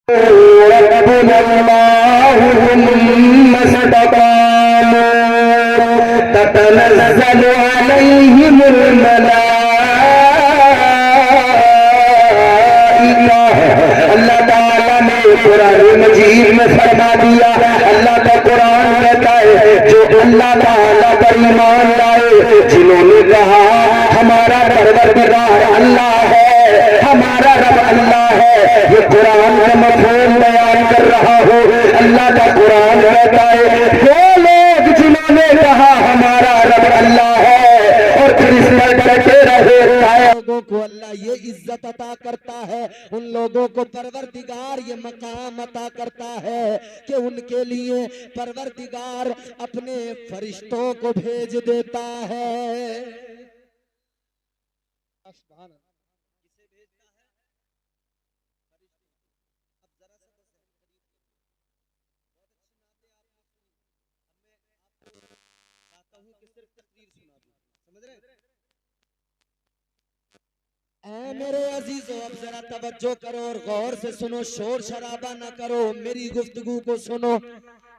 ततनज़्ज़लु अलैहिमुल मलाइका। अल्लाह ताला ने कुरान मजीद में फरमा दिया, अल्लाह का कुरान कहता है जो अल्लाह ताला पर ईमान लाए, जिन्होंने कहा हमारा परवरदिगार अल्लाह है, हमारा रब अल्लाह है, ये कुरान का मफहूम बयान कर रहा हो। अल्लाह का कुरान कहता है वो लोग जिन्होंने कहा हमारा रब अल्लाह है और फिर इस पर डटे रहे, लोगों को अल्लाह ये इज्जत अता करता है, उन लोगों को परवरदिगार ये मकाम अता करता है कि उनके लिए परवरदिगार अपने फरिश्तों को भेज देता है। ऐ मेरे अजीजों, अब जरा तवज्जो करो और गौर से सुनो, शोर शराबा ना करो, मेरी गुफ्तगू को सुनो।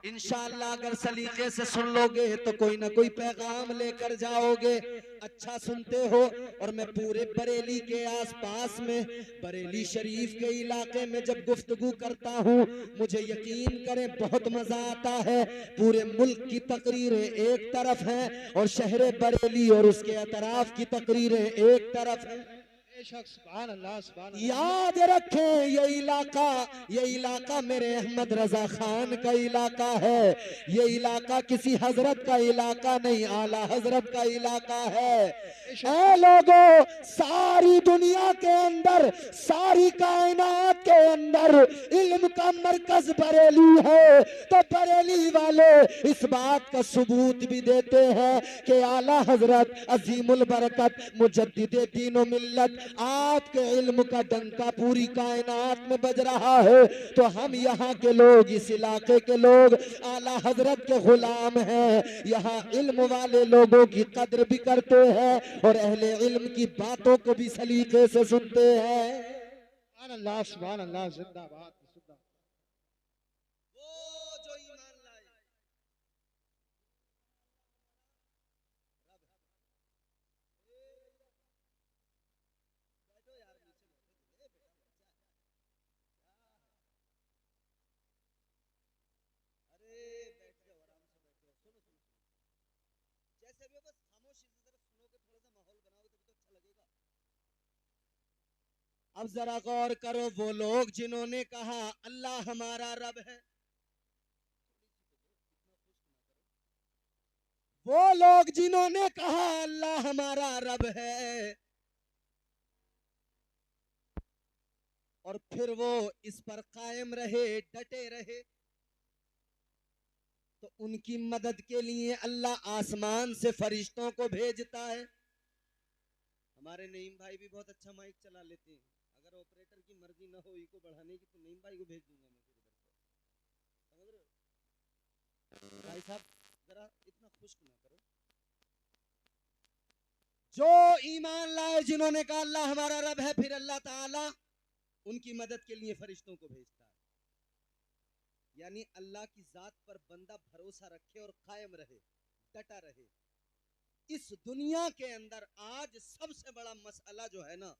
इंशाअल्लाह अगर सलीके से सुन लोगे तो कोई ना कोई पैगाम लेकर जाओगे। अच्छा सुनते हो। और मैं पूरे बरेली के आसपास में, बरेली शरीफ के इलाके में जब गुफ्तगू करता हूँ, मुझे यकीन करें बहुत मजा आता है। पूरे मुल्क की तकरीरें एक तरफ हैं और शहर बरेली और उसके अतराफ की तकरीरें एक तरफ हैं। याद रखें ये इलाका मेरे अहमद रजा खान का इलाका है। ये इलाका किसी हजरत का इलाका नहीं, आला हजरत का इलाका है। ऐ लोगों, सारी दुनिया के अंदर, सारी कायनात के अंदर इल्म का मरकज बरेली है, तो बरेली वाले इस बात का सबूत भी देते हैं कि आला हजरत अजीमुल बरकत मुजद्दिद दीन व मिल्लत आपके इल्म का डंका पूरी कायनात में बज रहा है। तो हम यहाँ के लोग, इस इलाके के लोग आला हजरत के गुलाम हैं। यहाँ इल्म वाले लोगों की कद्र भी करते हैं और अहले इल्म की बातों को भी सलीके से सुनते हैं। सुभान अल्लाह, जिंदाबाद। अब जरा गौर करो, वो लोग जिन्होंने कहा अल्लाह हमारा रब है, वो लोग जिन्होंने कहा अल्लाह हमारा रब है और फिर वो इस पर कायम रहे, डटे रहे, तो उनकी मदद के लिए अल्लाह आसमान से फरिश्तों को भेजता है। हमारे नईम भाई भी बहुत अच्छा माइक चला लेते हैं। अगर ऑपरेटर की मर्जी ना हो इको बढ़ाने की तो नईम भाई को भेज दूंगा मैं फिर इधर से। समझ रहे हो भाई साहब, जरा इतना खुश्क ना करो। जो ईमान लाए, जिन्होंने कहा अल्लाह हमारा रब है, फिर अल्लाह ताला उनकी मदद के लिए फरिश्तों को भेजता है। यानी अल्लाह की जात पर बंदा भरोसा रखे और कायम रहे, डटा रहे। इस दुनिया के अंदर आज सबसे बड़ा मसला जो है ना,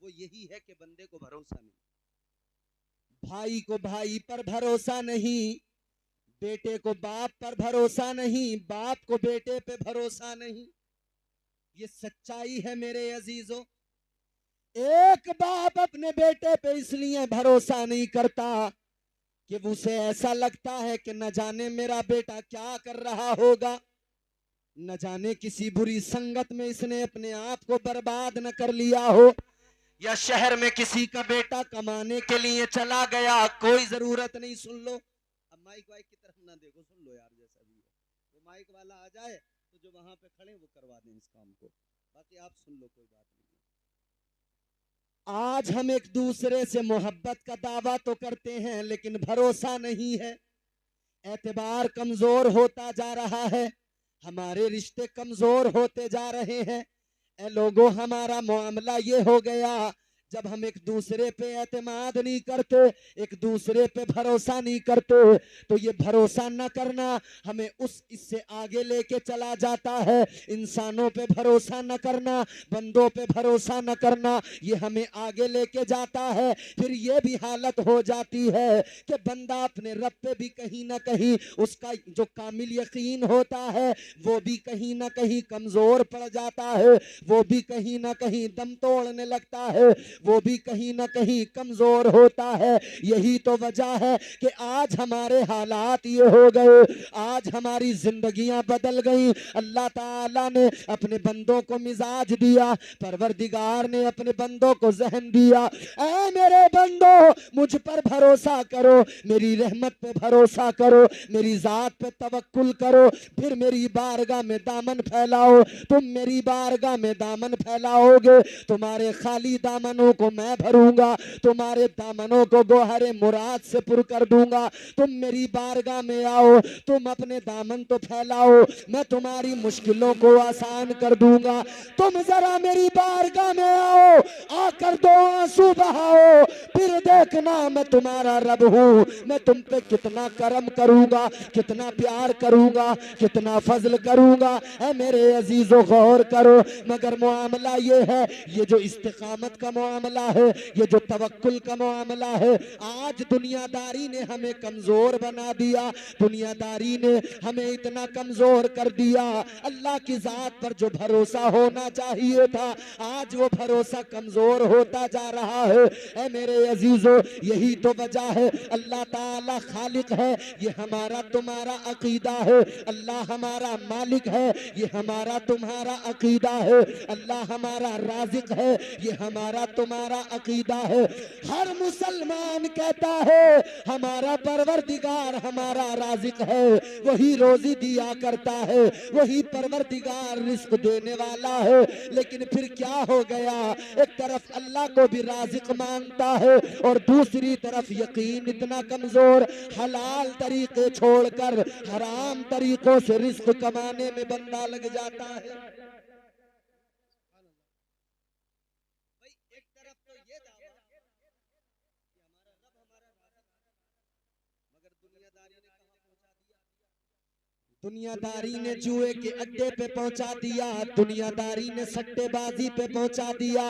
वो यही है कि बंदे को भरोसा नहीं। भाई को भाई पर भरोसा नहीं, बेटे को बाप पर भरोसा नहीं, बाप को बेटे पे भरोसा नहीं। ये सच्चाई है मेरे अजीजों। एक बाप अपने बेटे पे इसलिए भरोसा नहीं करता कि उसे ऐसा लगता है कि न जाने मेरा बेटा क्या कर रहा होगा, न जाने किसी बुरी संगत में इसने अपने आप को बर्बाद न कर लिया हो, या शहर में किसी का बेटा कमाने के लिए चला गया। कोई जरूरत नहीं, सुन लो। अब माइक वाइक की तरफ ना देखो, सुन लो यार, जैसा भी है वो माइक वाला आ जाए तो जो वहां पे खड़े वो करवा दें इस काम को, बाकी आप सुन लो, कोई बात नहीं। आज हम एक दूसरे से मोहब्बत का दावा तो करते हैं लेकिन भरोसा नहीं है। एतबार कमजोर होता जा रहा है, हमारे रिश्ते कमजोर होते जा रहे हैं। ए लोगों, हमारा मामला ये हो गया, जब हम एक दूसरे पे एतमाद नहीं करते, एक दूसरे पे भरोसा नहीं करते, तो ये भरोसा न करना हमें इससे आगे लेके चला जाता है। इंसानों पे भरोसा न करना, बंदों पे भरोसा न करना, ये हमें आगे लेके जाता है। फिर ये भी हालत हो जाती है कि बंदा अपने रब पे भी कहीं ना कहीं उसका जो कामिल यकीन होता है वो भी कहीं ना कहीं कमजोर पड़ जाता है, वो भी कहीं ना कहीं दम तोड़ने लगता है, वो भी कहीं ना कहीं कमजोर होता है। यही तो वजह है कि आज हमारे हालात ये हो गए, आज हमारी जिंदगियां बदल गई। अल्लाह ताला ने अपने बंदों को मिजाज दिया, परवरदिगार ने अपने बंदों को जहन दिया। ऐ मेरे बंदो, मुझ पर भरोसा करो, मेरी रहमत पे भरोसा करो, मेरी जात पे तवक्कुल करो, फिर मेरी बारगाह में दामन फैलाओ। तुम मेरी बारगाह में दामन फैलाओगे, तुम्हारे खाली दामनों को मैं भरूंगा, तुम्हारे दामनों को गोहरे मुराद से पुर कर दूंगा। तुम मेरी बारगाह में आओ, तुम अपने दामन तो फैलाओ, मैं तुम्हारी मुश्किलों को आसान कर दूंगा। तुम जरा मेरी बारगाह में आओ, आकर दो आंसू बहाओ, फिर देखना मैं तुम्हारा रब हूँ, मैं तुम पे कितना करम करूंगा, कितना प्यार करूंगा, कितना फजल करूंगा। है मेरे अजीजों, गौर करो। मगर मामला ये है, ये जो इस्तिकामत का मामला है, ये जो तवक्कुल का मामला है, आज दुनियादारी ने हमें कमजोर बना दिया, दुनियादारी ने हमें इतना कमजोर कर दिया। अल्लाह की जात पर जो भरोसा होना चाहिए था, आज वो भरोसा कमजोर होता जा रहा है। ऐ मेरे अजीजों, यही तो वजह है। अल्लाह ताला खालिक है, ये हमारा तुम्हारा अकीदा है। अल्लाह हमारा मालिक है, ये हमारा तुम्हारा अकीदा है। अल्लाह हमारा राज़िक है, ये हमारा तुम्हारा अकीदा है। हर मुसलमान कहता है हमारा परवरदिगार हमारा राज़िक है, वही रोजी दिया करता है, वही परवरदिगार रिस्क देने वाला है। लेकिन फिर क्या हो गया, एक तरफ अल्लाह को भी राज़िक मानता है और दूसरी तरफ यकीन इतना कमजोर, हलाल तरीके छोड़कर हराम तरीकों से रिस्क कमाने में बंदा लग जाता है। भाई एक तरफ तो ये दावा कि हमारा रब हमारा राज़िक, मगर दुनियादारी ने कहां पहुंचा दिया, दुनियादारी ने जुए के अड्डे पे पहुंचा दिया, दुनियादारी ने सट्टेबाजी पे पहुंचा दिया,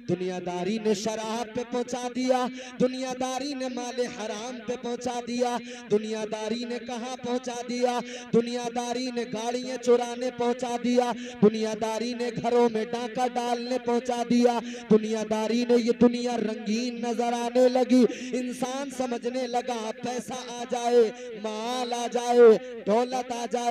दुनियादारी ने शराब पे पहुंचा दिया, दुनियादारी ने माले हराम पे पहुंचा दिया, दुनियादारी ने कहां पहुंचा दिया, दुनियादारी ने गाड़ियां चुराने पहुंचा दिया, दुनियादारी ने घरों में डाका डालने पहुंचा दिया, दुनियादारी ने ये दुनिया रंगीन नजर आने लगी। इंसान समझने लगा पैसा आ जाए, माल आ जाए, दौलत आ जाए,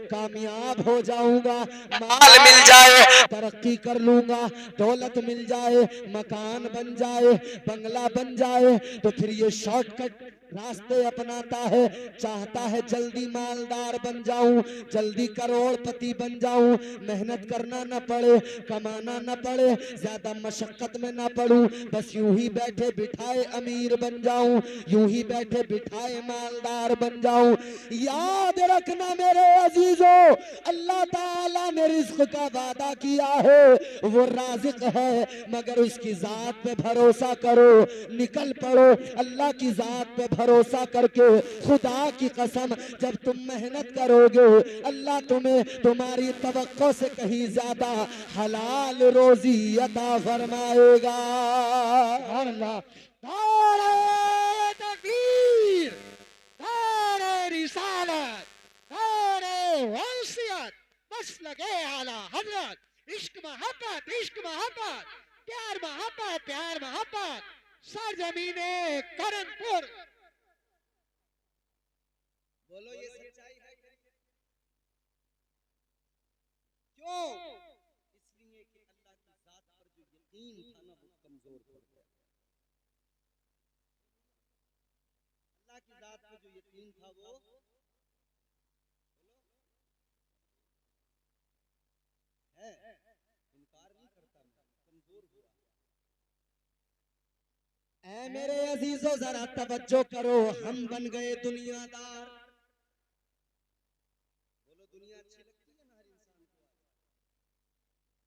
कामयाब हो जाऊंगा, माल मिल जाए, तरक्की कर लूंगा, दौलत मिल जाए, मकान बन जाए, बंगला बन जाए, तो फिर ये शॉर्टकट रास्ते अपनाता है, चाहता है जल्दी मालदार बन जाऊं, जल्दी करोड़पति बन जाऊं, मेहनत करना न पड़े, कमाना न पड़े, ज्यादा मशक्कत में न पड़ूं, बस यूं ही बैठे बिठाए अमीर बन जाऊं, यूं ही बैठे बिठाए मालदार बन जाऊं। याद रखना मेरे अजीजों, अल्लाह ताला ने रिज़्क़ का वादा किया है, वो राज़िक है, मगर उसकी जात पे भरोसा करो, निकल पड़ो अल्लाह की जात पे भरोसा करके। खुदा की कसम, जब तुम मेहनत करोगे, अल्लाह तुम्हें तुम्हारी तवक्को से कहीं ज्यादा हलाल रोजी अता फरमाएगा। अल्लाह नारे तकबीर, नारे रिसालत, नारे वसीयत, मसलके आला हज़रत, इश्क मोहब्बत, इश्क मोहब्बत, प्यार मोहब्बत, प्यार मोहब्बत, सरजमीने करनपुर। बोलो ये सच्चाई है क्यों? इसलिए कि अल्लाह की जात पर जो यकीन था ना वो कमजोर पड़ गया। अल्लाह की जात पर जो यकीन था वो है, इनकार नहीं करता, कमजोर हुआ। ऐ मेरे अजीजों जरा तवज्जो करो, हम बन गए दुनियादार। बोलो दुनिया अच्छी लगती है ना हर इंसान को?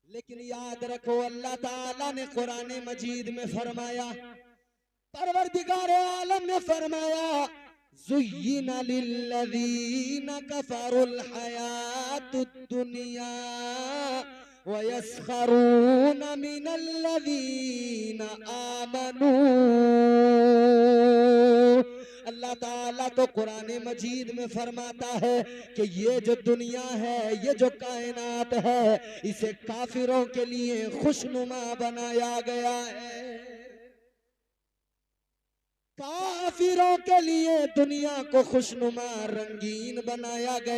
लेकिन याद रखो अल्लाह ताला ने कुरान मजीद में फरमाया, परवरदिगार आलम ने फरमाया, ज़ुय्यिना लिल्लज़ीना कफ़रुल हयातुद दुनिया व यस्खरूना मिनल्लज़ीना आमनू। अल्लाह ताला तो कुरान मजीद में फरमाता है कि ये जो दुनिया है, ये जो कायनात है, इसे काफिरों के लिए खुशनुमा बनाया गया है। काफिरों के लिए दुनिया को खुशनुमा रंगीन बनाया गया।